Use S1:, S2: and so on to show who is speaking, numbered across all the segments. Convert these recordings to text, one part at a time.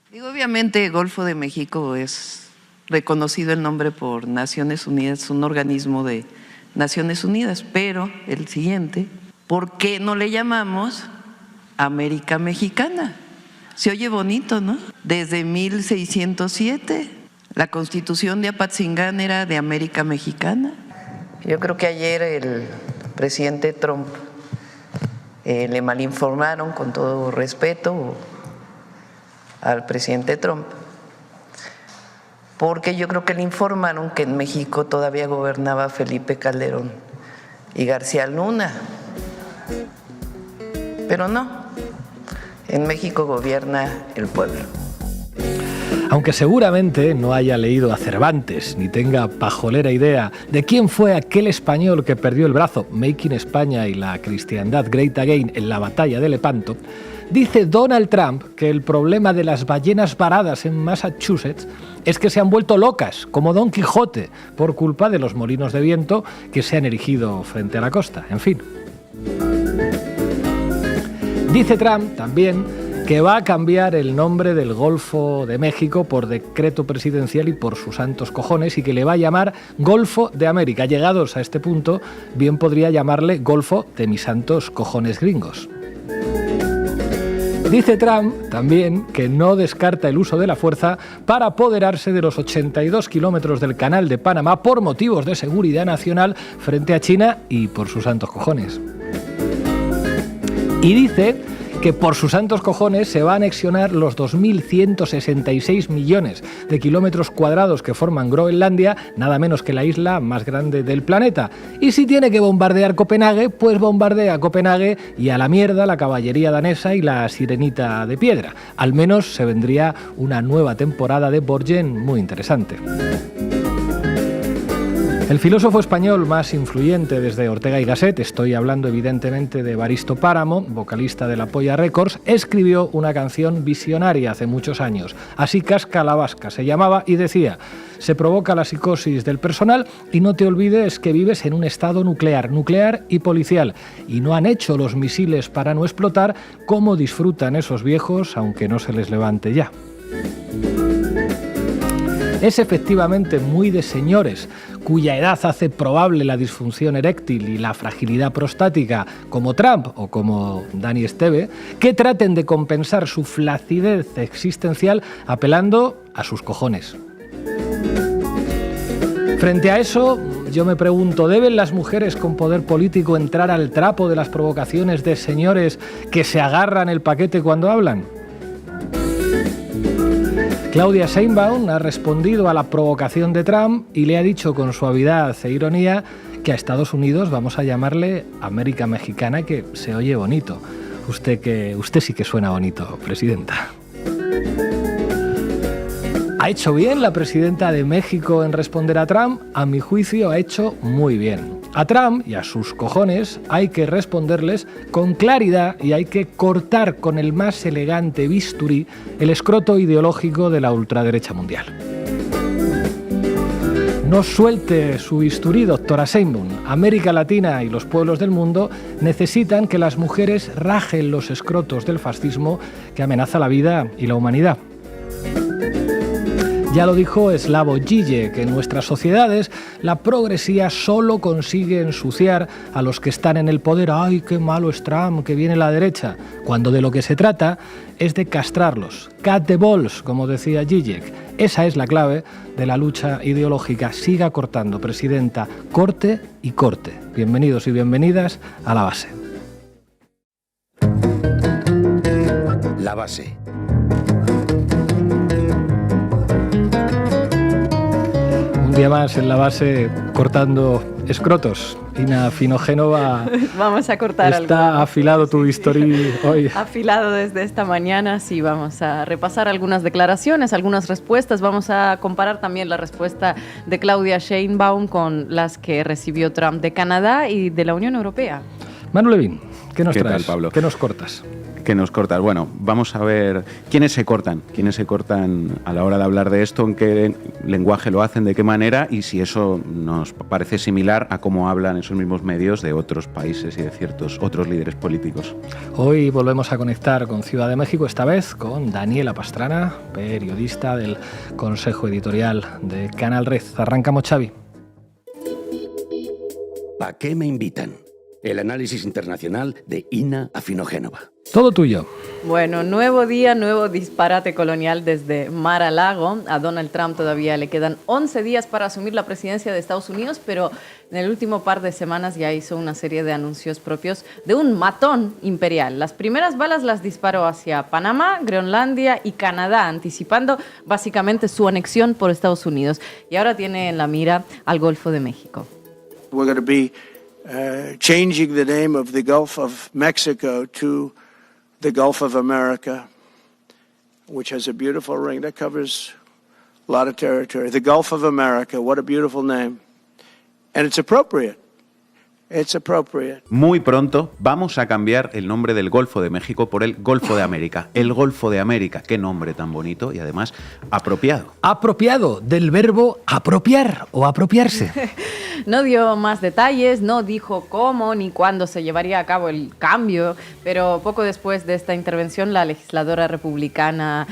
S1: Digo, obviamente, Golfo de México es reconocido el nombre por Naciones Unidas, un organismo de Naciones Unidas, pero el siguiente, ¿por qué no le llamamos América Mexicana? Se oye bonito, ¿no? Desde 1607, la Constitución de Apatzingán era de América Mexicana. Yo creo que ayer el presidente Trump le malinformaron, con todo respeto al presidente Trump, porque yo creo que le informaron que en México todavía gobernaba Felipe Calderón y García Luna, pero no. En México gobierna el pueblo.
S2: Aunque seguramente no haya leído a Cervantes ni tenga pajolera idea de quién fue aquel español que perdió el brazo, Making España y la cristiandad Great Again en la batalla de Lepanto, dice Donald Trump que el problema de las ballenas varadas en Massachusetts es que se han vuelto locas, como Don Quijote, por culpa de los molinos de viento que se han erigido frente a la costa. En fin. Dice Trump también que va a cambiar el nombre del Golfo de México por decreto presidencial y por sus santos cojones, y que le va a llamar Golfo de América. Llegados a este punto, bien podría llamarle Golfo de mis santos cojones gringos. Dice Trump también que no descarta el uso de la fuerza para apoderarse de los 82 kilómetros del Canal de Panamá por motivos de seguridad nacional frente a China y por sus santos cojones. Y dice que por sus santos cojones se va a anexionar los 2.166 millones de kilómetros cuadrados que forman Groenlandia, nada menos que la isla más grande del planeta. Y si tiene que bombardear Copenhague, pues bombardea Copenhague y a la mierda la caballería danesa y la sirenita de piedra. Al menos se vendría una nueva temporada de Borgen muy interesante. El filósofo español más influyente desde Ortega y Gasset, estoy hablando evidentemente de Evaristo Páramo, vocalista de La Polla Records, escribió una canción visionaria hace muchos años. Así casca la vasca se llamaba y decía: se provoca la psicosis del personal y no te olvides que vives en un estado nuclear y policial. Y no han hecho los misiles para no explotar, cómo disfrutan esos viejos aunque no se les levante ya. Es efectivamente muy de señores cuya edad hace probable la disfunción eréctil y la fragilidad prostática, como Trump o como Dani Esteve, que traten de compensar su flacidez existencial apelando a sus cojones. Frente a eso, yo me pregunto, ¿deben las mujeres con poder político entrar al trapo de las provocaciones de señores que se agarran el paquete cuando hablan? Claudia Sheinbaum ha respondido a la provocación de Trump y le ha dicho con suavidad e ironía que a Estados Unidos vamos a llamarle América Mexicana, que se oye bonito. Usted sí que suena bonito, presidenta. ¿Ha hecho bien la presidenta de México en responder a Trump? A mi juicio ha hecho muy bien. A Trump y a sus cojones hay que responderles con claridad y hay que cortar con el más elegante bisturí el escroto ideológico de la ultraderecha mundial. No suelte su bisturí, doctora Sheinbaum. América Latina y los pueblos del mundo necesitan que las mujeres rajen los escrotos del fascismo que amenaza la vida y la humanidad. Ya lo dijo Slavoj Žižek, que en nuestras sociedades la progresía solo consigue ensuciar a los que están en el poder. ¡Ay, qué malo es Trump, que viene la derecha! Cuando de lo que se trata es de castrarlos. Cut the balls, como decía Žižek. Esa es la clave de la lucha ideológica. Siga cortando, presidenta. Corte y corte. Bienvenidos y bienvenidas a La Base.
S3: La Base.
S2: Un día más en La Base cortando escrotos. Ina Finogénova,
S4: vamos a cortar algo.
S2: Está afilado tu bisturí hoy.
S4: Afilado desde esta mañana, sí, vamos a repasar algunas declaraciones, algunas respuestas. Vamos a comparar también la respuesta de Claudia Sheinbaum con las que recibió Trump de Canadá y de la Unión Europea.
S2: Manu Levín, ¿qué nos traes?
S5: ¿Qué tal, Pablo?
S2: ¿Qué nos cortas?
S5: que nos cortas. Bueno, vamos a ver quiénes se cortan a la hora de hablar de esto, en qué lenguaje lo hacen, de qué manera, y si eso nos parece similar a cómo hablan esos mismos medios de otros países y de ciertos otros líderes políticos.
S2: Hoy volvemos a conectar con Ciudad de México, esta vez con Daniela Pastrana, periodista del Consejo Editorial de Canal Red. Arrancamos, Xavi.
S3: ¿A qué me invitan? El análisis internacional de Ina Afinogénova.
S2: Todo tuyo.
S4: Bueno, nuevo día, nuevo disparate colonial desde Mar-a-Lago. A Donald Trump todavía le quedan 11 días para asumir la presidencia de Estados Unidos, pero en el último par de semanas ya hizo una serie de anuncios propios de un matón imperial. Las primeras balas las disparó hacia Panamá, Groenlandia y Canadá, anticipando básicamente su anexión por Estados Unidos. Y ahora tiene en la mira al Golfo de México.
S6: We're going to be changing the name of the Gulf of Mexico to the Gulf of America, which has a beautiful ring that covers a lot of territory. The Gulf of America, what a beautiful name. And it's appropriate. It's appropriate.
S5: Muy pronto vamos a cambiar el nombre del Golfo de México por el Golfo de América. El Golfo de América, qué nombre tan bonito y además apropiado.
S2: Apropiado, del verbo apropiar o apropiarse.
S4: No dio más detalles, no dijo cómo ni cuándo se llevaría a cabo el cambio, pero poco después de esta intervención la legisladora republicana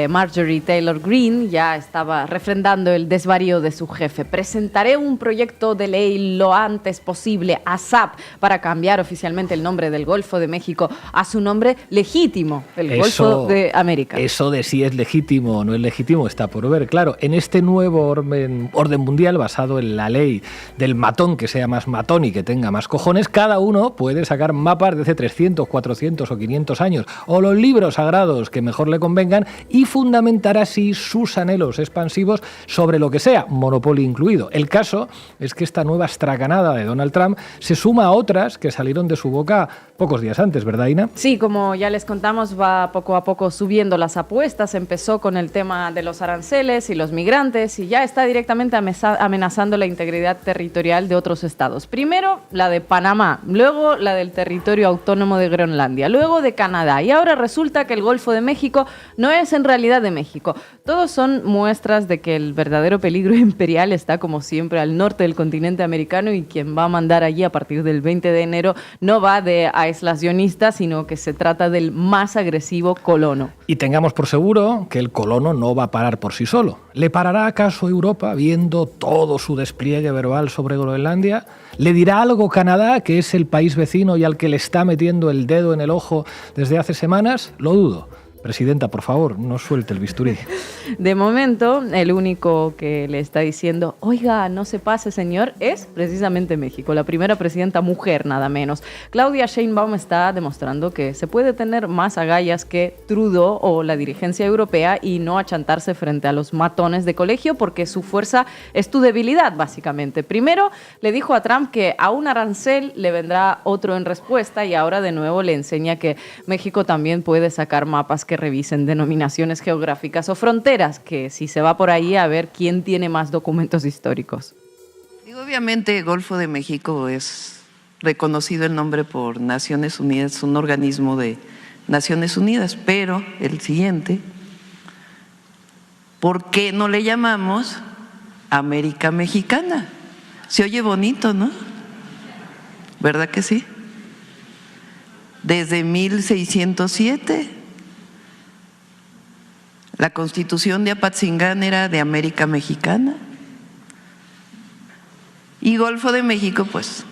S4: Marjorie Taylor Greene ya estaba refrendando el desvarío de su jefe. Presentaré un proyecto de ley lo antes posible, ASAP, para cambiar oficialmente el nombre del Golfo de México a su nombre legítimo, el Golfo de América.
S2: Eso de si es legítimo o no es legítimo está por ver. Claro, en este nuevo orden mundial basado en la ley del matón que sea más matón y que tenga más cojones, cada uno puede sacar mapas de hace 300, 400 o 500 años o los libros sagrados que mejor le convengan y fundamentar así sus anhelos expansivos sobre lo que sea, monopolio incluido. El caso es que esta nueva estracanada de Donald Trump se suma a otras que salieron de su boca pocos días antes, ¿verdad, Ina?
S4: Sí, como ya les contamos, va poco a poco subiendo las apuestas. Empezó con el tema de los aranceles y los migrantes y ya está directamente amenazando la integridad territorial de otros estados. Primero la de Panamá, luego la del territorio autónomo de Groenlandia, luego de Canadá y ahora resulta que el Golfo de México no es en realidad de México. Todos son muestras de que el verdadero peligro imperial está como siempre al norte del continente americano y quien va a mandar allí a partir del 20 de enero no va de aislacionista, sino que se trata del más agresivo colono.
S2: Y tengamos por seguro que el colono no va a parar por sí solo. ¿Le parará acaso Europa viendo todo su despliegue verbal sobre Groenlandia? ¿Le dirá algo Canadá, que es el país vecino y al que le está metiendo el dedo en el ojo desde hace semanas? Lo dudo. Presidenta, por favor, no suelte el bisturí.
S4: De momento, el único que le está diciendo, oiga, no se pase, señor, es precisamente México, la primera presidenta mujer, nada menos. Claudia Sheinbaum está demostrando que se puede tener más agallas que Trudeau o la dirigencia europea y no achantarse frente a los matones de colegio porque su fuerza es tu debilidad, básicamente. Primero, le dijo a Trump que a un arancel le vendrá otro en respuesta y ahora de nuevo le enseña que México también puede sacar mapas que revisen denominaciones geográficas o fronteras, que si se va por ahí a ver quién tiene más documentos históricos.
S1: Digo, obviamente Golfo de México es reconocido el nombre por Naciones Unidas, un organismo de Naciones Unidas, pero el siguiente, ¿por qué no le llamamos América Mexicana? Se oye bonito, ¿no? ¿Verdad que sí? Desde 1607 la Constitución de Apatzingán era de América Mexicana. Y Golfo de México, pues,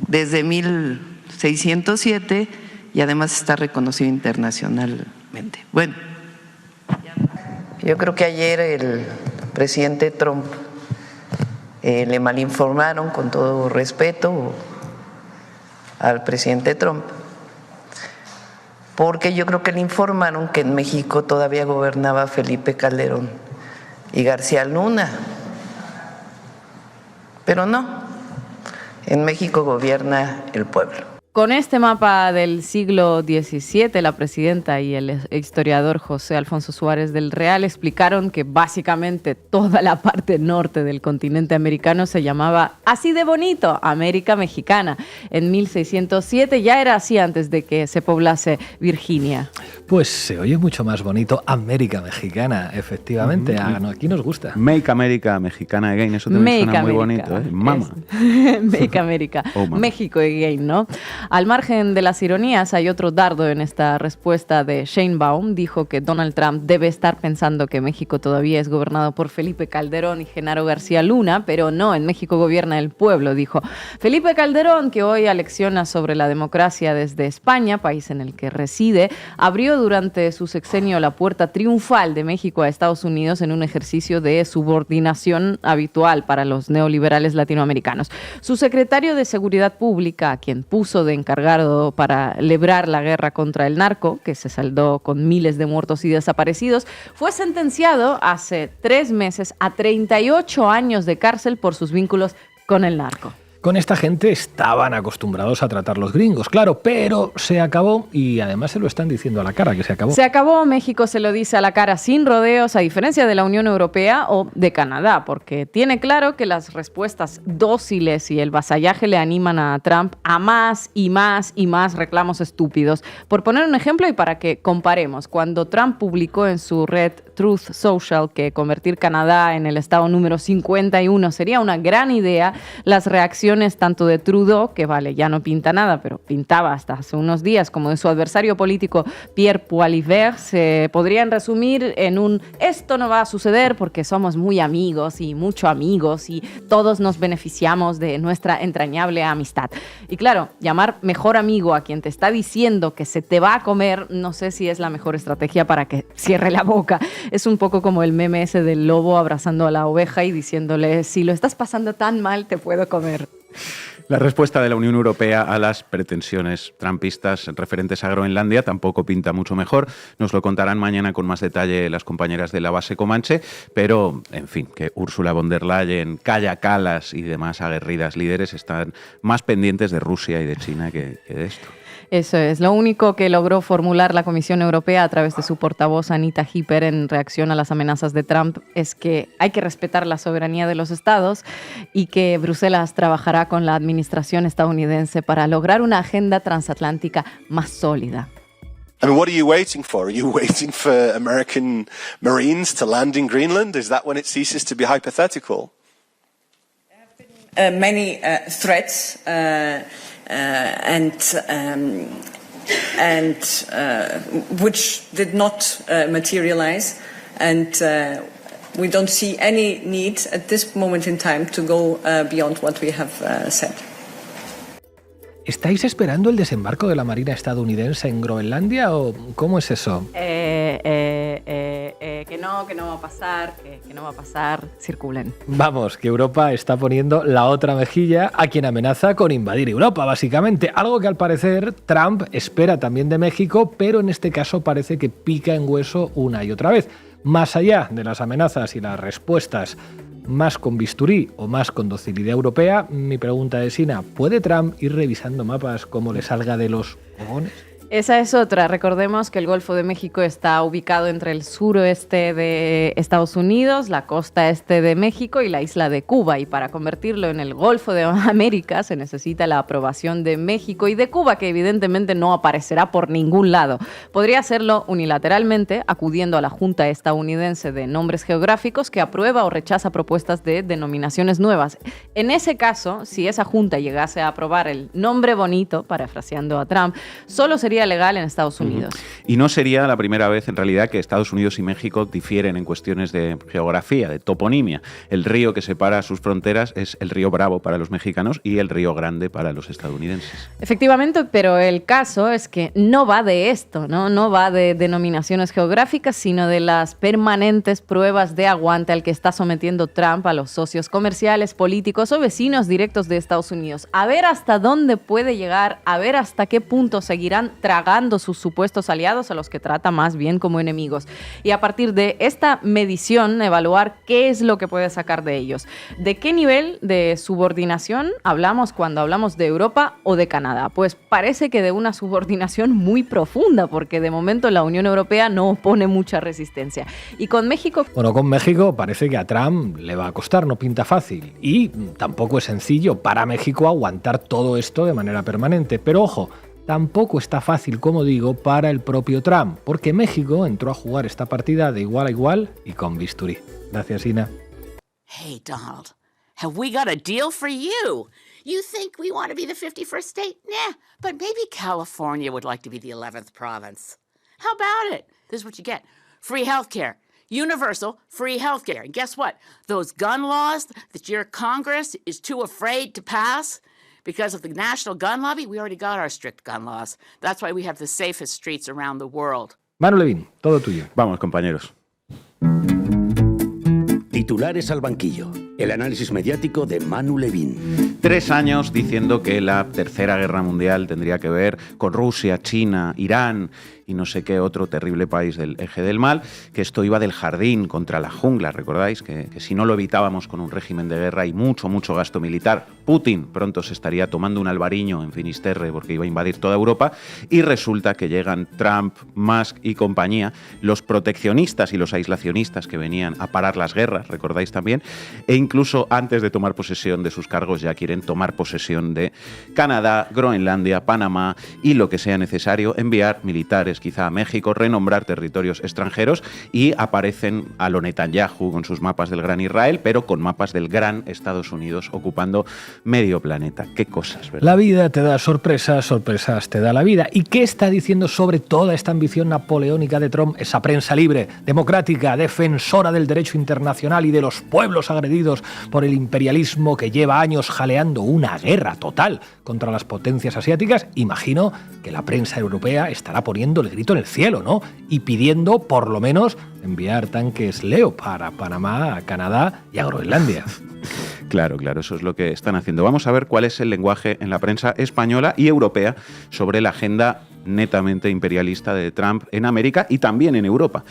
S1: desde 1607 y además está reconocido internacionalmente. Bueno, yo creo que ayer el presidente Trump le malinformaron, con todo respeto al presidente Trump, porque yo creo que le informaron que en México todavía gobernaba Felipe Calderón y García Luna, pero no, en México gobierna el pueblo.
S4: Con este mapa del siglo XVII, la presidenta y el historiador José Alfonso Suárez del Real explicaron que básicamente toda la parte norte del continente americano se llamaba así de bonito, América Mexicana. En 1607 ya era así antes de que se poblase Virginia.
S2: Pues se oye mucho más bonito América Mexicana, efectivamente. Aquí nos gusta.
S5: Make America Mexicana Again, eso también suena muy bonito, ¿eh? Mama.
S4: Make America.
S5: Oh, mama.
S4: México Again, ¿no? Al margen de las ironías, hay otro dardo en esta respuesta de Sheinbaum. Dijo que Donald Trump debe estar pensando que México todavía es gobernado por Felipe Calderón y Genaro García Luna, pero no, en México gobierna el pueblo, dijo. Felipe Calderón, que hoy alecciona sobre la democracia desde España, país en el que reside, abrió durante su sexenio la puerta triunfal de México a Estados Unidos en un ejercicio de subordinación habitual para los neoliberales latinoamericanos. Su secretario de Seguridad Pública, a quien puso de encargado para librar la guerra contra el narco, que se saldó con miles de muertos y desaparecidos, fue sentenciado hace 3 meses a 38 años de cárcel por sus vínculos con el narco.
S2: Con esta gente estaban acostumbrados a tratar los gringos, claro, pero se acabó y además se lo están diciendo a la cara que se acabó.
S4: Se acabó, México se lo dice a la cara sin rodeos, a diferencia de la Unión Europea o de Canadá, porque tiene claro que las respuestas dóciles y el vasallaje le animan a Trump a más y más y más reclamos estúpidos. Por poner un ejemplo y para que comparemos, cuando Trump publicó en su red Truth Social que convertir Canadá en el estado número 51 sería una gran idea, las reacciones tanto de Trudeau, que vale, ya no pinta nada, pero pintaba hasta hace unos días, como de su adversario político Pierre Poilievre, se podrían resumir en un esto no va a suceder porque somos muy amigos y mucho amigos y todos nos beneficiamos de nuestra entrañable amistad. Y claro, llamar mejor amigo a quien te está diciendo que se te va a comer, no sé si es la mejor estrategia para que cierre la boca. Es un poco como el meme ese del lobo abrazando a la oveja y diciéndole, si lo estás pasando tan mal, te puedo comer.
S5: La respuesta de la Unión Europea a las pretensiones trumpistas referentes a Groenlandia tampoco pinta mucho mejor. Nos lo contarán mañana con más detalle las compañeras de la base Comanche, pero, en fin, que Ursula von der Leyen, Kaja Kallas y demás aguerridas líderes están más pendientes de Rusia y de China que de esto.
S4: Eso es. Lo único que logró formular la Comisión Europea a través de su portavoz Anita Hipper en reacción a las amenazas de Trump es que hay que respetar la soberanía de los estados y que Bruselas trabajará con la administración estadounidense para lograr una agenda transatlántica más sólida.
S7: I mean, what are you waiting for? Are you waiting for American Marines to land in Greenland? Is that when it ceases to be hypothetical?
S8: Many threats and which did not materialize, and we don't see any need at this moment in time to go beyond what we have said.
S2: ¿Estáis esperando el desembarco de la Marina estadounidense en Groenlandia o cómo es eso?
S4: Que no va a pasar, que no va a pasar, circulen.
S2: Vamos, que Europa está poniendo la otra mejilla a quien amenaza con invadir Europa, básicamente. Algo que al parecer Trump espera también de México, pero en este caso parece que pica en hueso una y otra vez. Más allá de las amenazas y las respuestas más con bisturí o más con docilidad europea, mi pregunta es, Ina, ¿puede Trump ir revisando mapas como le salga de los cojones?
S4: Esa es otra. Recordemos que el Golfo de México está ubicado entre el suroeste de Estados Unidos, la costa este de México y la isla de Cuba. Y para convertirlo en el Golfo de América se necesita la aprobación de México y de Cuba, que evidentemente no aparecerá por ningún lado. Podría hacerlo unilateralmente, acudiendo a la Junta Estadounidense de Nombres Geográficos, que aprueba o rechaza propuestas de denominaciones nuevas. En ese caso, si esa Junta llegase a aprobar el nombre bonito, parafraseando a Trump, solo sería legal en Estados Unidos.
S5: Y no sería la primera vez, en realidad, que Estados Unidos y México difieren en cuestiones de geografía, de toponimia. El río que separa sus fronteras es el río Bravo para los mexicanos y el río Grande para los estadounidenses.
S4: Efectivamente, pero el caso es que no va de esto, no va de denominaciones geográficas, sino de las permanentes pruebas de aguante al que está sometiendo Trump a los socios comerciales, políticos o vecinos directos de Estados Unidos. A ver hasta dónde puede llegar, a ver hasta qué punto seguirán tragando sus supuestos aliados a los que trata más bien como enemigos. Y a partir de esta medición, evaluar qué es lo que puede sacar de ellos. ¿De qué nivel de subordinación hablamos cuando hablamos de Europa o de Canadá? Pues parece que de una subordinación muy profunda, porque de momento la Unión Europea no opone mucha resistencia. Y con México...
S2: Bueno, con México parece que a Trump le va a costar, no pinta fácil. Y tampoco es sencillo para México aguantar todo esto de manera permanente. Pero ojo, tampoco está fácil, como digo, para el propio Trump, porque México entró a jugar esta partida de igual a igual y con bisturí. Gracias, Ina.
S9: Hey, Donald, have we got a deal for you? You think we want to be the 51st state? Nah, but maybe California would like to be the 11th province. How about it? This is what you get. Free healthcare. Universal free healthcare. And guess what? Those gun laws that your Congress is too afraid to pass because of the national gun lobby, we already got our strict gun laws. That's why we have the safest streets around the world.
S2: Manu Levin, todo tuyo.
S5: Vamos, compañeros.
S3: Titulares al banquillo. El análisis mediático de Manu Levin.
S5: 3 años diciendo que la Tercera Guerra Mundial tendría que ver con Rusia, China, Irán y no sé qué otro terrible país del eje del mal, que esto iba del jardín contra la jungla, ¿recordáis? Que si no lo evitábamos con un régimen de guerra y mucho gasto militar, Putin pronto se estaría tomando un albariño en Finisterre porque iba a invadir toda Europa, y resulta que llegan Trump, Musk y compañía, los proteccionistas y los aislacionistas que venían a parar las guerras, ¿recordáis también? E incluso antes de tomar posesión de sus cargos ya quieren tomar posesión de Canadá, Groenlandia, Panamá y lo que sea necesario, enviar militares quizá a México, renombrar territorios extranjeros, y aparecen a lo Netanyahu con sus mapas del gran Israel, pero con mapas del gran Estados Unidos ocupando medio planeta. Qué cosas, ¿verdad?
S2: La vida te da sorpresas, sorpresas te da la vida. ¿Y qué está diciendo sobre toda esta ambición napoleónica de Trump esa prensa libre, democrática, defensora del derecho internacional y de los pueblos agredidos por el imperialismo que lleva años jaleando una guerra total contra las potencias asiáticas? Imagino que la prensa europea estará poniendo el grito en el cielo, ¿no? Y pidiendo, por lo menos, enviar tanques Leopard a Panamá, a Canadá y a Groenlandia.
S5: Claro, eso es lo que están haciendo. Vamos a ver cuál es el lenguaje en la prensa española y europea sobre la agenda netamente imperialista de Trump en América y también en Europa.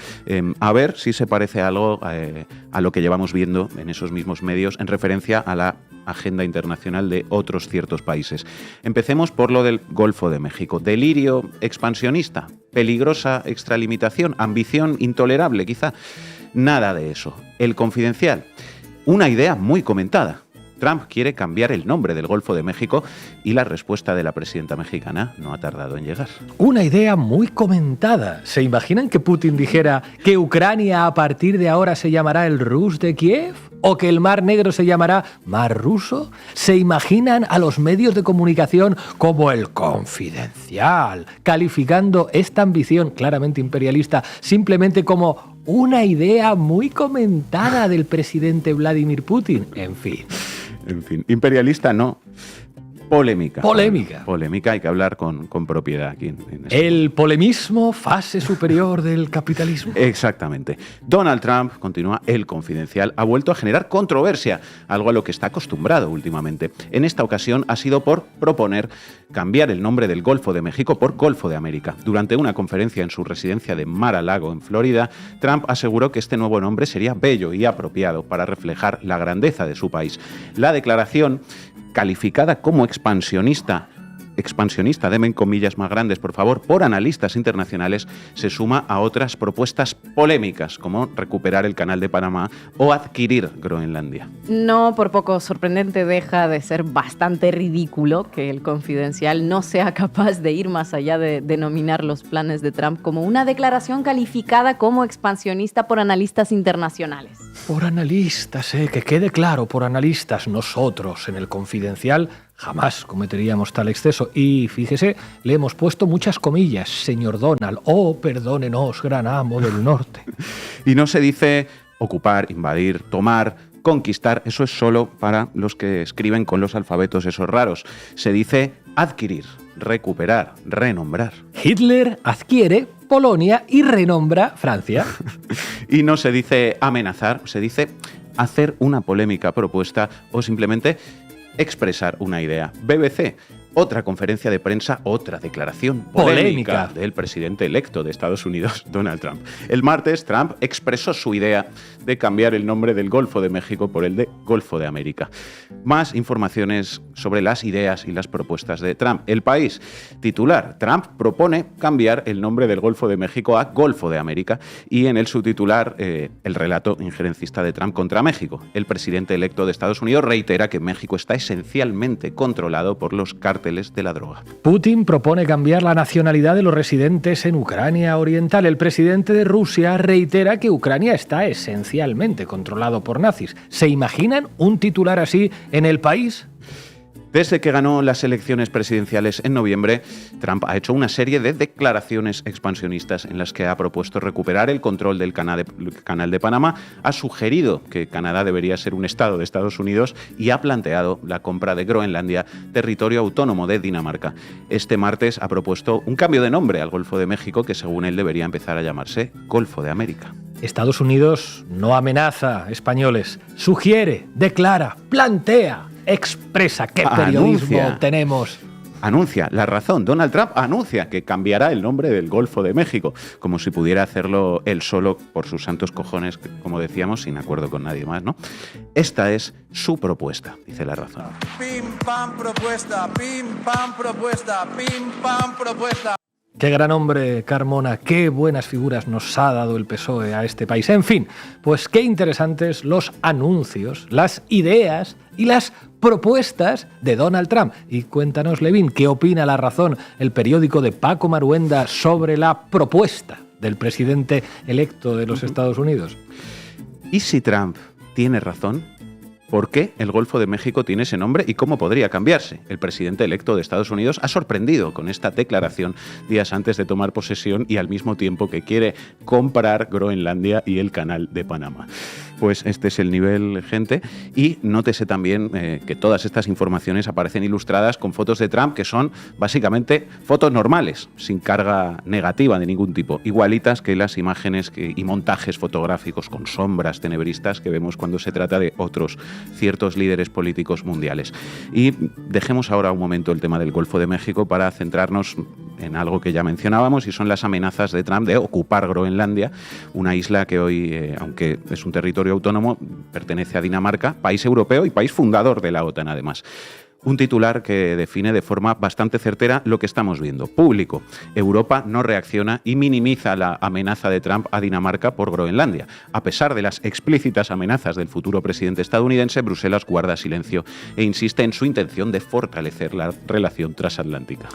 S5: A ver si se parece algo a lo que llevamos viendo en esos mismos medios en referencia a la agenda internacional de otros ciertos países. Empecemos por lo del Golfo de México. Delirio expansionista, peligrosa extralimitación, ambición intolerable quizá. Nada de eso. El Confidencial. Una idea muy comentada. Trump quiere cambiar el nombre del Golfo de México y la respuesta de la presidenta mexicana no ha tardado en llegar.
S2: Una idea muy comentada. ¿Se imaginan que Putin dijera que Ucrania a partir de ahora se llamará el Rus de Kiev? ¿O que el Mar Negro se llamará Mar Ruso? ¿Se imaginan a los medios de comunicación como el Confidencial, calificando esta ambición claramente imperialista simplemente como una idea muy comentada del presidente Vladimir Putin? En fin,
S5: imperialista no. Polémica.
S2: Polémica,
S5: hay que hablar con propiedad aquí.
S2: El polemismo, fase superior del capitalismo.
S5: Exactamente. Donald Trump, continúa el Confidencial, ha vuelto a generar controversia, algo a lo que está acostumbrado últimamente. En esta ocasión ha sido por proponer cambiar el nombre del Golfo de México por Golfo de América. Durante una conferencia en su residencia de Mar-a-Lago, en Florida, Trump aseguró que este nuevo nombre sería bello y apropiado para reflejar la grandeza de su país. La declaración, calificada como expansionista, denme comillas más grandes, por favor, por analistas internacionales, se suma a otras propuestas polémicas, como recuperar el Canal de Panamá o adquirir Groenlandia.
S4: No por poco sorprendente deja de ser bastante ridículo que el Confidencial no sea capaz de ir más allá de denominar los planes de Trump como una declaración calificada como expansionista por analistas internacionales.
S2: Por analistas, que quede claro, por analistas. Nosotros en el Confidencial jamás cometeríamos tal exceso. Y fíjese, le hemos puesto muchas comillas, señor Donald. Oh, perdónenos, gran amo del norte.
S5: Y no se dice ocupar, invadir, tomar, conquistar. Eso es solo para los que escriben con los alfabetos esos raros. Se dice adquirir, recuperar, renombrar.
S2: Hitler adquiere Polonia y renombra Francia.
S5: Y no se dice amenazar, se dice hacer una polémica propuesta o simplemente expresar una idea. BBC. Otra conferencia de prensa, otra declaración polémica del presidente electo de Estados Unidos, Donald Trump. El martes, Trump expresó su idea de cambiar el nombre del Golfo de México por el de Golfo de América. Más informaciones sobre las ideas y las propuestas de Trump. El País, titular: Trump propone cambiar el nombre del Golfo de México a Golfo de América, y en el subtitular, el relato injerencista de Trump contra México. El presidente electo de Estados Unidos reitera que México está esencialmente controlado por los cárteles de la droga.
S2: Putin propone cambiar la nacionalidad de los residentes en Ucrania Oriental. El presidente de Rusia reitera que Ucrania está esencialmente controlado por nazis. ¿Se imaginan un titular así en El País?
S5: Desde que ganó las elecciones presidenciales en noviembre, Trump ha hecho una serie de declaraciones expansionistas en las que ha propuesto recuperar el control del canal de Panamá, ha sugerido que Canadá debería ser un estado de Estados Unidos y ha planteado la compra de Groenlandia, territorio autónomo de Dinamarca. Este martes ha propuesto un cambio de nombre al Golfo de México, que según él debería empezar a llamarse Golfo de América.
S2: Estados Unidos no amenaza españoles, sugiere, declara, plantea, expresa. ¿Qué periodismo tenemos?
S5: Anuncia la razón. Donald Trump anuncia que cambiará el nombre del Golfo de México, como si pudiera hacerlo él solo por sus santos cojones, como decíamos, sin acuerdo con nadie más, ¿no? Esta es su propuesta, dice La Razón.
S10: Pim, pam, propuesta, pim, pam, propuesta, pim, pam, propuesta.
S2: Qué gran hombre, Carmona, qué buenas figuras nos ha dado el PSOE a este país. En fin, pues qué interesantes los anuncios, las ideas y las propuestas de Donald Trump. Y cuéntanos, Levin, ¿qué opina La Razón, el periódico de Paco Maruenda, sobre la propuesta del presidente electo de los Estados Unidos?
S5: ¿Y si Trump tiene razón? ¿Por qué el Golfo de México tiene ese nombre y cómo podría cambiarse? El presidente electo de Estados Unidos ha sorprendido con esta declaración días antes de tomar posesión, y al mismo tiempo que quiere comprar Groenlandia y el canal de Panamá. Pues este es el nivel, gente. Y nótese también que todas estas informaciones aparecen ilustradas con fotos de Trump que son básicamente fotos normales, sin carga negativa de ningún tipo, igualitas que las imágenes y montajes fotográficos con sombras tenebristas que vemos cuando se trata de otros ciertos líderes políticos mundiales. Y dejemos ahora un momento el tema del Golfo de México para centrarnos en algo que ya mencionábamos, y son las amenazas de Trump de ocupar Groenlandia, una isla que hoy, aunque es un territorio autónomo, pertenece a Dinamarca, país europeo y país fundador de la OTAN además. Un titular que define de forma bastante certera lo que estamos viendo. Público. Europa no reacciona y minimiza la amenaza de Trump a Dinamarca por Groenlandia. A pesar de las explícitas amenazas del futuro presidente estadounidense, Bruselas guarda silencio e insiste en su intención de fortalecer la relación transatlántica.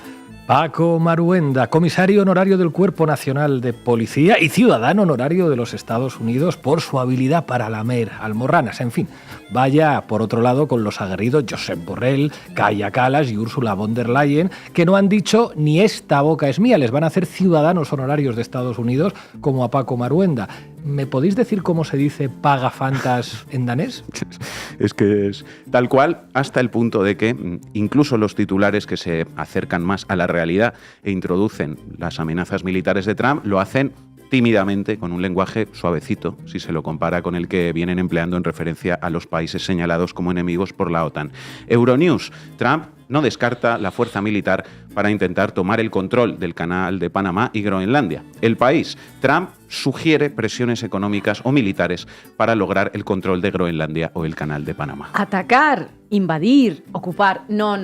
S2: Paco Maruenda, comisario honorario del Cuerpo Nacional de Policía y ciudadano honorario de los Estados Unidos por su habilidad para lamer almorranas. En fin, vaya por otro lado con los aguerridos Josep Borrell, Kaja Kallas y Ursula von der Leyen, que no han dicho ni esta boca es mía, les van a hacer ciudadanos honorarios de Estados Unidos como a Paco Maruenda. ¿Me podéis decir cómo se dice pagafantas en danés?
S5: Es que es tal cual, hasta el punto de que incluso los titulares que se acercan más a la realidad e introducen las amenazas militares de Trump lo hacen tímidamente, con un lenguaje suavecito, si se lo compara con el que vienen empleando en referencia a los países señalados como enemigos por la OTAN. Euronews. Trump no descarta la fuerza militar para intentar tomar el control del canal de Panamá y Groenlandia. El País. Trump sugiere presiones económicas o militares para lograr el control de Groenlandia o el canal de Panamá.
S4: Atacar, invadir, ocupar. No.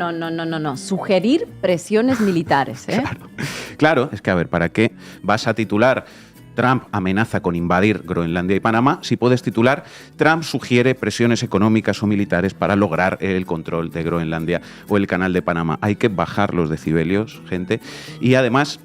S4: Sugerir presiones militares, ¿eh?
S5: Claro, es que a ver, ¿para qué vas a titular Trump amenaza con invadir Groenlandia y Panamá si puedes titular Trump sugiere presiones económicas o militares para lograr el control de Groenlandia o el canal de Panamá? Hay que bajar los decibelios, gente, y además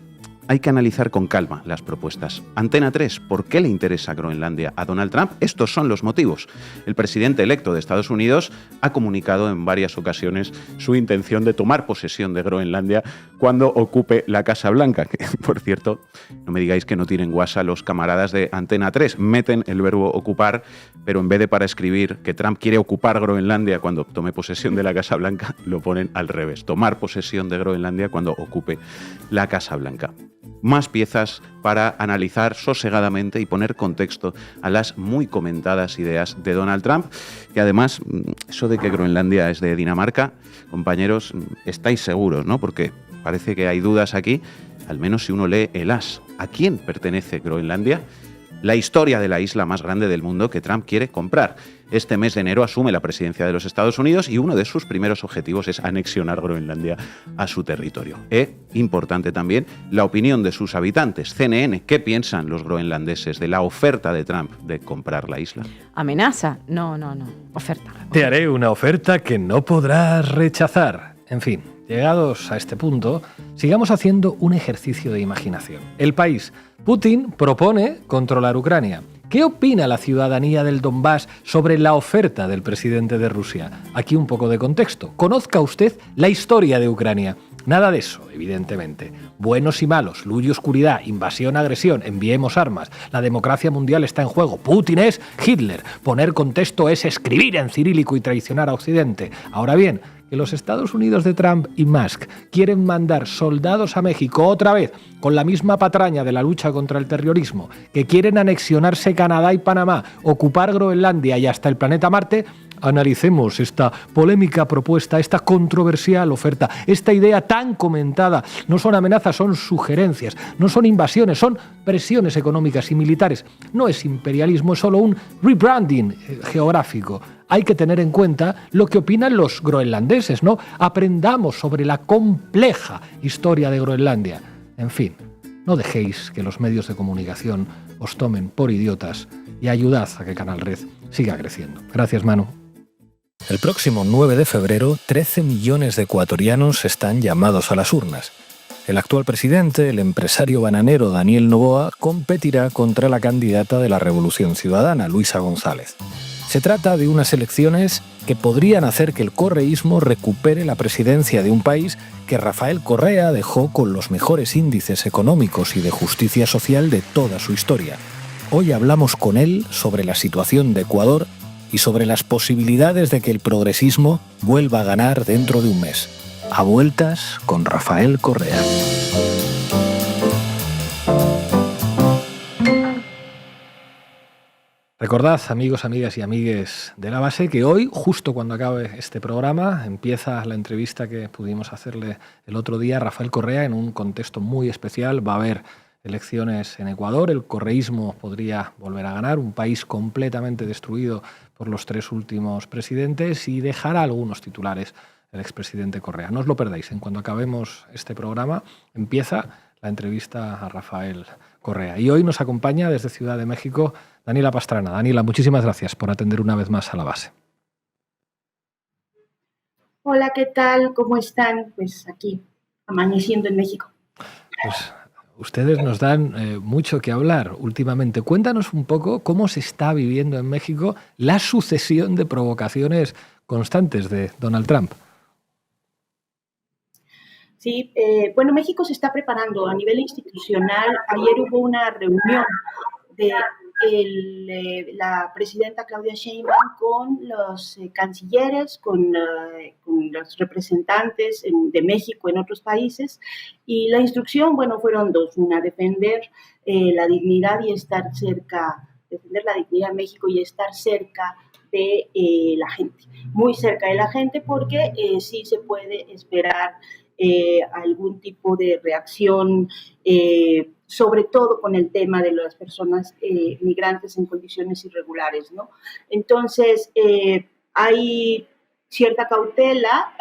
S5: hay que analizar con calma las propuestas. Antena 3, ¿por qué le interesa Groenlandia a Donald Trump? Estos son los motivos. El presidente electo de Estados Unidos ha comunicado en varias ocasiones su intención de tomar posesión de Groenlandia cuando ocupe la Casa Blanca, que, por cierto, no me digáis que no tienen guasa los camaradas de Antena 3. Meten el verbo ocupar, pero en vez de para escribir que Trump quiere ocupar Groenlandia cuando tome posesión de la Casa Blanca, lo ponen al revés. Tomar posesión de Groenlandia cuando ocupe la Casa Blanca. más piezas para analizar sosegadamente y poner contexto a las muy comentadas ideas de Donald Trump, que además, eso de que Groenlandia es de Dinamarca, compañeros, estáis seguros, ¿no? Porque parece que hay dudas aquí, al menos si uno lee el as. ¿A quién pertenece Groenlandia? La historia de la isla más grande del mundo que Trump quiere comprar. Este mes de enero asume la presidencia de los Estados Unidos y uno de sus primeros objetivos es anexionar Groenlandia a su territorio. Importante también, la opinión de sus habitantes. CNN, ¿qué piensan los groenlandeses de la oferta de Trump de comprar la isla?
S4: ¿Amenaza? No. Oferta.
S2: Te haré una oferta que no podrás rechazar. En fin, llegados a este punto, sigamos haciendo un ejercicio de imaginación. El país. Putin propone controlar Ucrania. ¿Qué opina la ciudadanía del Donbass sobre la oferta del presidente de Rusia? Aquí un poco de contexto. Conozca usted la historia de Ucrania. Nada de eso, evidentemente. Buenos y malos, luz y oscuridad, invasión, agresión, enviemos armas. La democracia mundial está en juego. Putin es Hitler. Poner contexto es escribir en cirílico y traicionar a Occidente. Ahora bien, que los Estados Unidos de Trump y Musk quieren mandar soldados a México otra vez con la misma patraña de la lucha contra el terrorismo, que quieren anexionarse Canadá y Panamá, ocupar Groenlandia y hasta el planeta Marte, analicemos esta polémica propuesta, esta controversial oferta, esta idea tan comentada. No son amenazas, son sugerencias, no son invasiones, son presiones económicas y militares. No es imperialismo, es solo un rebranding geográfico. Hay que tener en cuenta lo que opinan los groenlandeses, ¿no? Aprendamos sobre la compleja historia de Groenlandia. En fin, no dejéis que los medios de comunicación os tomen por idiotas y ayudad a que Canal Red siga creciendo. Gracias, Manu.
S11: El próximo 9 de febrero, 13 millones de ecuatorianos están llamados a las urnas. El actual presidente, el empresario bananero Daniel Noboa, competirá contra la candidata de la Revolución Ciudadana, Luisa González. Se trata de unas elecciones que podrían hacer que el correísmo recupere la presidencia de un país que Rafael Correa dejó con los mejores índices económicos y de justicia social de toda su historia. Hoy hablamos con él sobre la situación de Ecuador y sobre las posibilidades de que el progresismo vuelva a ganar dentro de un mes. A vueltas con Rafael Correa.
S2: Recordad, amigos, amigas y amigues de La Base, que hoy, justo cuando acabe este programa, empieza la entrevista que pudimos hacerle el otro día a Rafael Correa en un contexto muy especial. Va a haber elecciones en Ecuador, el correísmo podría volver a ganar, un país completamente destruido por los tres últimos presidentes, y dejará algunos titulares el expresidente Correa. No os lo perdáis, en cuanto acabemos este programa empieza la entrevista a Rafael Correa. Y hoy nos acompaña desde Ciudad de México Daniela Pastrana. Daniela, muchísimas gracias por atender una vez más a La Base.
S12: Hola, ¿qué tal? ¿Cómo están? Pues aquí, amaneciendo en México.
S2: Pues ustedes nos dan mucho que hablar últimamente. Cuéntanos un poco cómo se está viviendo en México la sucesión de provocaciones constantes de Donald Trump.
S12: Sí, bueno, México se está preparando a nivel institucional. Ayer hubo una reunión de la presidenta Claudia Sheinbaum con los cancilleres, con los representantes de México en otros países, y la instrucción, bueno, fueron dos: una, defender la dignidad y estar cerca, defender la dignidad de México y estar cerca de la gente, muy cerca de la gente, porque sí se puede esperar algún tipo de reacción, sobre todo con el tema de las personas migrantes en condiciones irregulares, ¿no? Entonces, hay cierta cautela.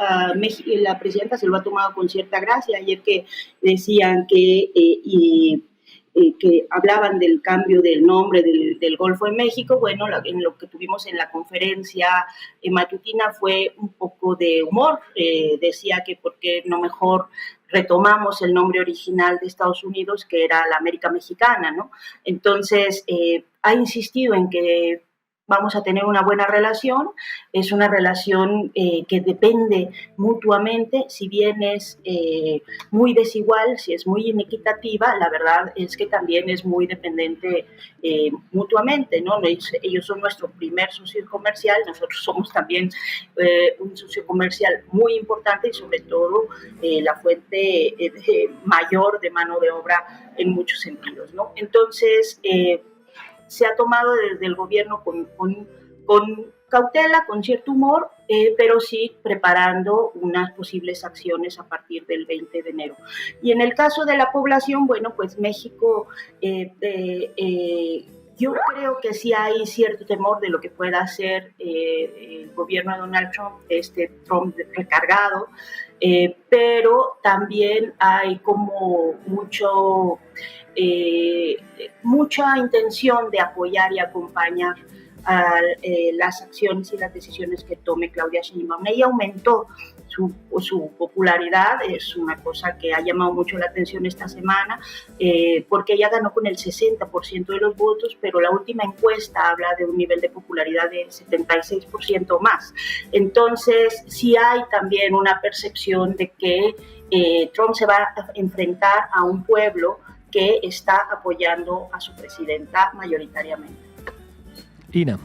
S12: La presidenta se lo ha tomado con cierta gracia. Ayer que decían que hablaban del cambio del nombre del Golfo de México, bueno, en lo que tuvimos en la conferencia matutina fue un poco de humor. Decía que por qué no mejor retomamos el nombre original de Estados Unidos, que era la América Mexicana, ¿no? Entonces, ha insistido en que vamos a tener una buena relación. Es una relación que depende mutuamente, si bien es muy desigual, si es muy inequitativa, la verdad es que también es muy dependiente mutuamente, ¿no? Ellos son nuestro primer socio comercial, nosotros somos también un socio comercial muy importante y sobre todo la fuente mayor de mano de obra en muchos sentidos, ¿no? Entonces, se ha tomado desde el gobierno con cautela, con cierto humor, pero sí preparando unas posibles acciones a partir del 20 de enero. Y en el caso de la población, bueno, pues México, yo creo que sí hay cierto temor de lo que pueda hacer el gobierno de Donald Trump, Trump recargado, pero también hay como mucha intención de apoyar y acompañar a las acciones y las decisiones que tome Claudia Sheinbaum. Ella aumentó su popularidad, es una cosa que ha llamado mucho la atención esta semana, porque ella ganó con el 60% de los votos, pero la última encuesta habla de un nivel de popularidad de 76% más. Entonces, sí hay también una percepción de que Trump se va a enfrentar a un pueblo que está apoyando a su presidenta mayoritariamente.
S2: Ina.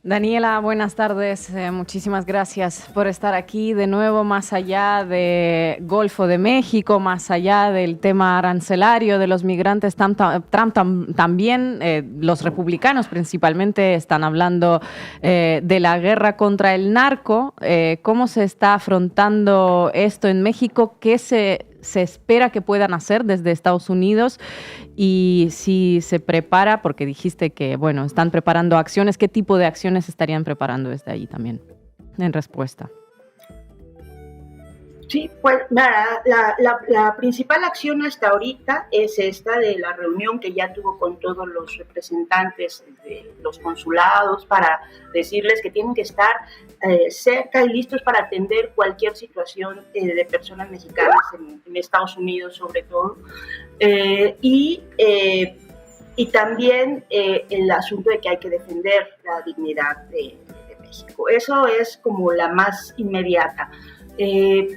S4: Daniela, buenas tardes. Muchísimas gracias por estar aquí de nuevo, más allá de Golfo de México, más allá del tema arancelario de los migrantes. Trump también, los republicanos principalmente, están hablando de la guerra contra el narco. ¿Cómo se está afrontando esto en México? ¿Qué se espera que puedan hacer desde Estados Unidos? Y si se prepara, porque dijiste que, bueno, están preparando acciones, ¿qué tipo de acciones estarían preparando desde ahí también en respuesta?
S12: Sí, pues nada, la principal acción hasta ahorita es esta de la reunión que ya tuvo con todos los representantes de los consulados para decirles que tienen que estar cerca y listos para atender cualquier situación de personas mexicanas en Estados Unidos sobre todo. Y también el asunto de que hay que defender la dignidad de México. Eso es como la más inmediata.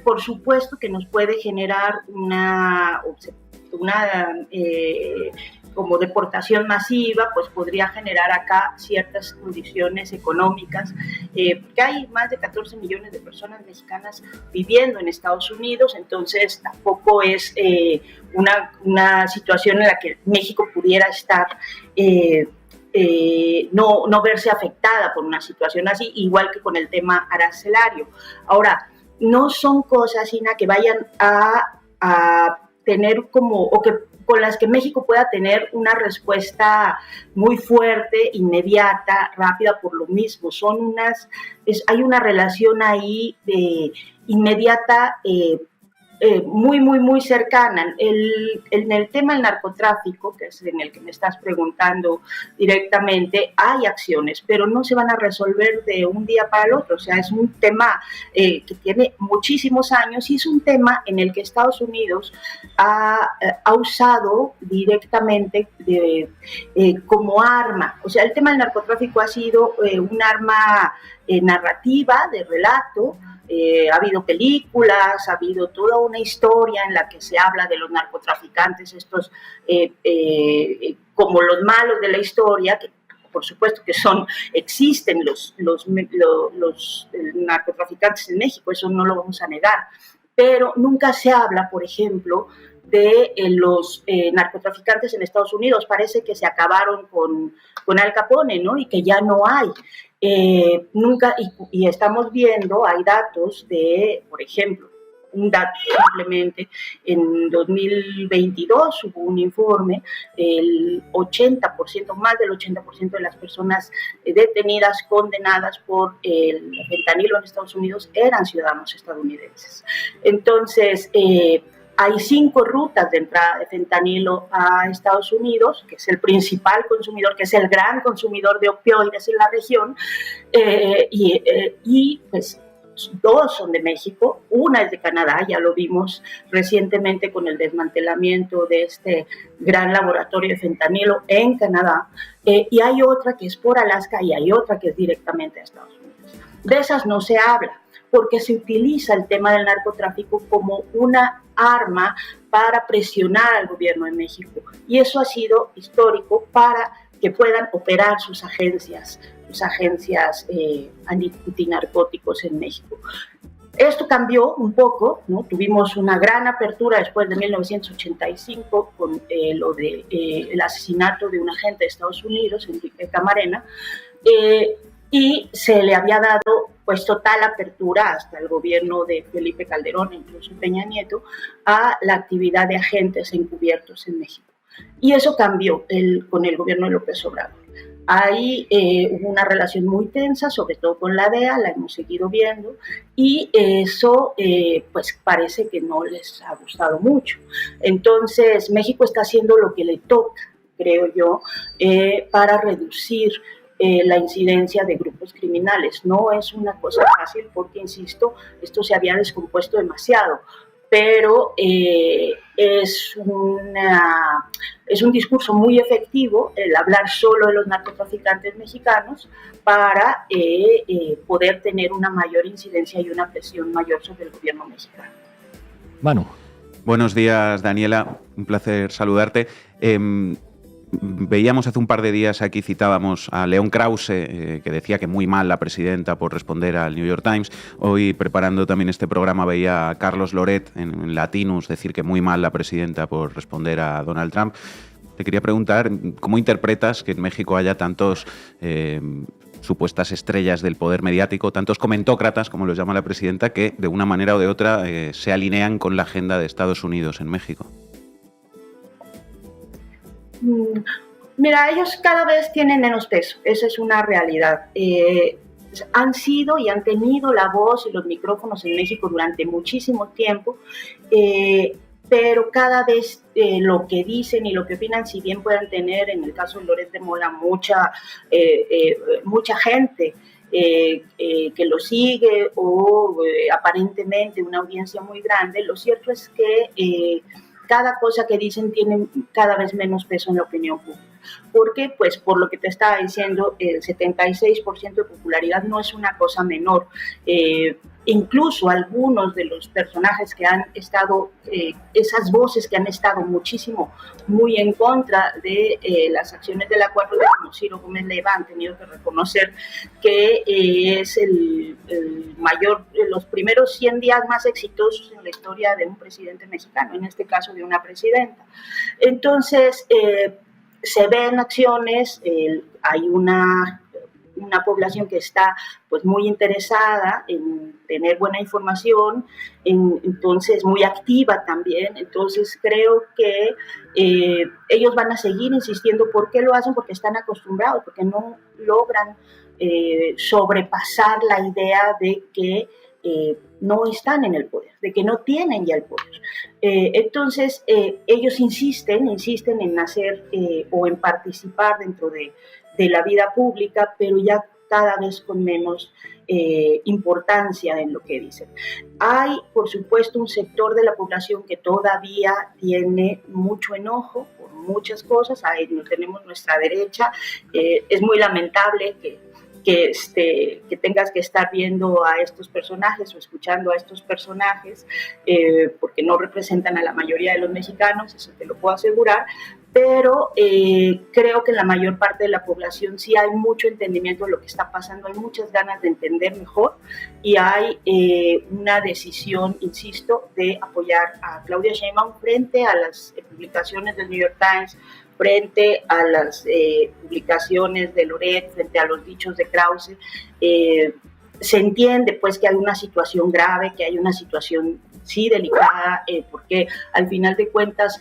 S12: Por supuesto que nos puede generar una como deportación masiva, pues podría generar acá ciertas condiciones económicas, porque hay más de 14 millones de personas mexicanas viviendo en Estados Unidos, entonces tampoco es una situación en la que México pudiera estar no verse afectada por una situación así, igual que con el tema arancelario. Ahora, no son cosas, Ina, que vayan a tener como, o que con las que México pueda tener una respuesta muy fuerte, inmediata, rápida por lo mismo. Hay una relación ahí inmediata, muy cercana. En el tema del narcotráfico, que es en el que me estás preguntando directamente, hay acciones, pero no se van a resolver de un día para el otro. O sea, es un tema que tiene muchísimos años y es un tema en el que Estados Unidos ha usado directamente como arma. O sea, el tema del narcotráfico ha sido un arma narrativa, de relato. Ha habido películas, ha habido toda una historia en la que se habla de los narcotraficantes, estos como los malos de la historia, que por supuesto que existen los narcotraficantes en México, eso no lo vamos a negar, pero nunca se habla, por ejemplo, de los narcotraficantes en Estados Unidos. Parece que se acabaron con Al Capone, ¿no? Y que ya no hay. Nunca, y estamos viendo, hay datos de, por ejemplo, un dato simplemente, en 2022 hubo un informe, el 80%, más del 80% de las personas detenidas, condenadas por el fentanilo en Estados Unidos eran ciudadanos estadounidenses. Entonces, hay 5 rutas de entrada de fentanilo a Estados Unidos, que es el principal consumidor, que es el gran consumidor de opioides en la región, y pues 2 son de México, una es de Canadá, ya lo vimos recientemente con el desmantelamiento de este gran laboratorio de fentanilo en Canadá, y hay otra que es por Alaska y hay otra que es directamente a Estados Unidos. De esas no se habla, porque se utiliza el tema del narcotráfico como una arma para presionar al gobierno de México, y eso ha sido histórico para que puedan operar sus agencias antinarcóticos en México. Esto cambió un poco, ¿no? Tuvimos una gran apertura después de 1985 con lo de el asesinato de un agente de Estados Unidos, Enrique Camarena, y se le había dado pues total apertura hasta el gobierno de Felipe Calderón, incluso Peña Nieto, a la actividad de agentes encubiertos en México. Y eso cambió con el gobierno de López Obrador. Ahí hubo una relación muy tensa, sobre todo con la DEA, la hemos seguido viendo, y eso pues parece que no les ha gustado mucho. Entonces México está haciendo lo que le toca, creo yo, para reducir la incidencia de grupos criminales. No es una cosa fácil porque, insisto, esto se había descompuesto demasiado, pero es un discurso muy efectivo el hablar solo de los narcotraficantes mexicanos para poder tener una mayor incidencia y una presión mayor sobre el gobierno mexicano.
S2: Manu.
S5: Buenos días, Daniela. Un placer saludarte. Veíamos hace un par de días, aquí citábamos a León Krause, que decía que muy mal la presidenta por responder al New York Times. Hoy, preparando también este programa, veía a Carlos Loret en Latinus decir que muy mal la presidenta por responder a Donald Trump. Te quería preguntar, ¿cómo interpretas que en México haya tantos supuestas estrellas del poder mediático, tantos comentócratas, como los llama la presidenta, que de una manera o de otra se alinean con la agenda de Estados Unidos en México?
S12: Mira, ellos cada vez tienen menos peso, esa es una realidad. Han sido y han tenido la voz y los micrófonos en México durante muchísimo tiempo, pero cada vez lo que dicen y lo que opinan, si bien puedan tener, en el caso de Loret de Mola, mucha gente que lo sigue o aparentemente una audiencia muy grande, lo cierto es que cada cosa que dicen tiene cada vez menos peso en la opinión pública. ¿Por qué? Pues por lo que te estaba diciendo, el 76% de popularidad no es una cosa menor. Incluso algunos de los personajes que han estado, esas voces que han estado muchísimo, muy en contra de las acciones de la 4T, como Ciro Gómez Leiva, han tenido que reconocer que es el mayor, los primeros 100 días más exitosos en la historia de un presidente mexicano, en este caso de una presidenta. Entonces, se ven acciones, hay una población que está pues muy interesada en tener buena información, entonces muy activa también. Entonces creo que ellos van a seguir insistiendo. ¿Por qué lo hacen? Porque están acostumbrados, porque no logran sobrepasar la idea de que no están en el poder, de que no tienen ya el poder. Entonces ellos insisten en hacer o en participar dentro de la vida pública, pero ya cada vez con menos importancia en lo que dicen. Hay, por supuesto, un sector de la población que todavía tiene mucho enojo por muchas cosas. Ahí tenemos nuestra derecha. Es muy lamentable que tengas que estar viendo a estos personajes o escuchando a estos personajes, porque no representan a la mayoría de los mexicanos, eso te lo puedo asegurar, pero creo que en la mayor parte de la población sí hay mucho entendimiento de lo que está pasando, hay muchas ganas de entender mejor y hay una decisión, insisto, de apoyar a Claudia Sheinbaum frente a las publicaciones del New York Times, frente a las publicaciones de Loret, frente a los dichos de Krause. Se entiende pues que hay una situación grave, que hay una situación sí delicada, porque al final de cuentas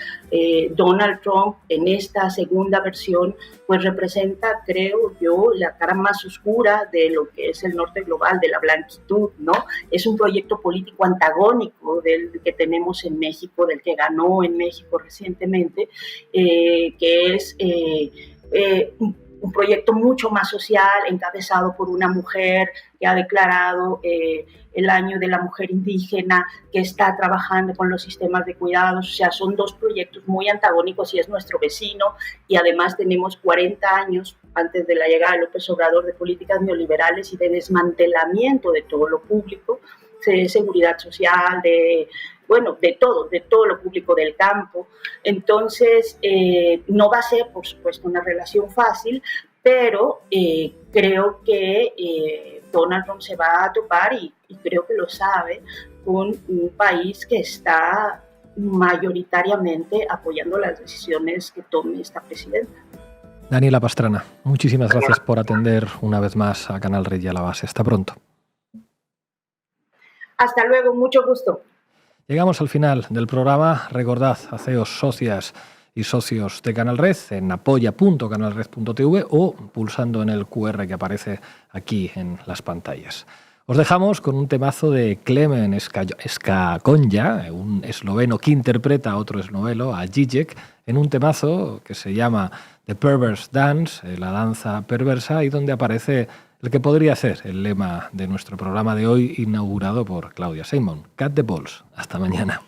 S12: Donald Trump en esta segunda versión pues representa, creo yo, la cara más oscura de lo que es el norte global, de la blanquitud, ¿no? Es un proyecto político antagónico del que tenemos en México, del que ganó en México recientemente, que es un proyecto mucho más social, encabezado por una mujer que ha declarado el año de la mujer indígena, que está trabajando con los sistemas de cuidados. O sea, son dos proyectos muy antagónicos y es nuestro vecino, y además tenemos 40 años antes de la llegada de López Obrador de políticas neoliberales y de desmantelamiento de todo lo público, de seguridad social, de todo lo público del campo. Entonces, no va a ser, por supuesto, una relación fácil, pero creo que Donald Trump se va a topar, y creo que lo sabe, con un país que está mayoritariamente apoyando las decisiones que tome esta presidenta.
S2: Daniela Pastrana, muchísimas gracias por atender una vez más a Canal Red y a La Base. Hasta pronto.
S12: Hasta luego, mucho gusto.
S2: Llegamos al final del programa. Recordad, haceos socias y socios de Canal Red en apoya.canalred.tv o pulsando en el QR que aparece aquí en las pantallas. Os dejamos con un temazo de Klemen Skakonja, un esloveno que interpreta a otro esloveno, a Zizek, en un temazo que se llama The Perverse Dance, la danza perversa, y donde aparece el que podría ser el lema de nuestro programa de hoy, inaugurado por Claudia Sheinbaum: Cut the balls. Hasta mañana.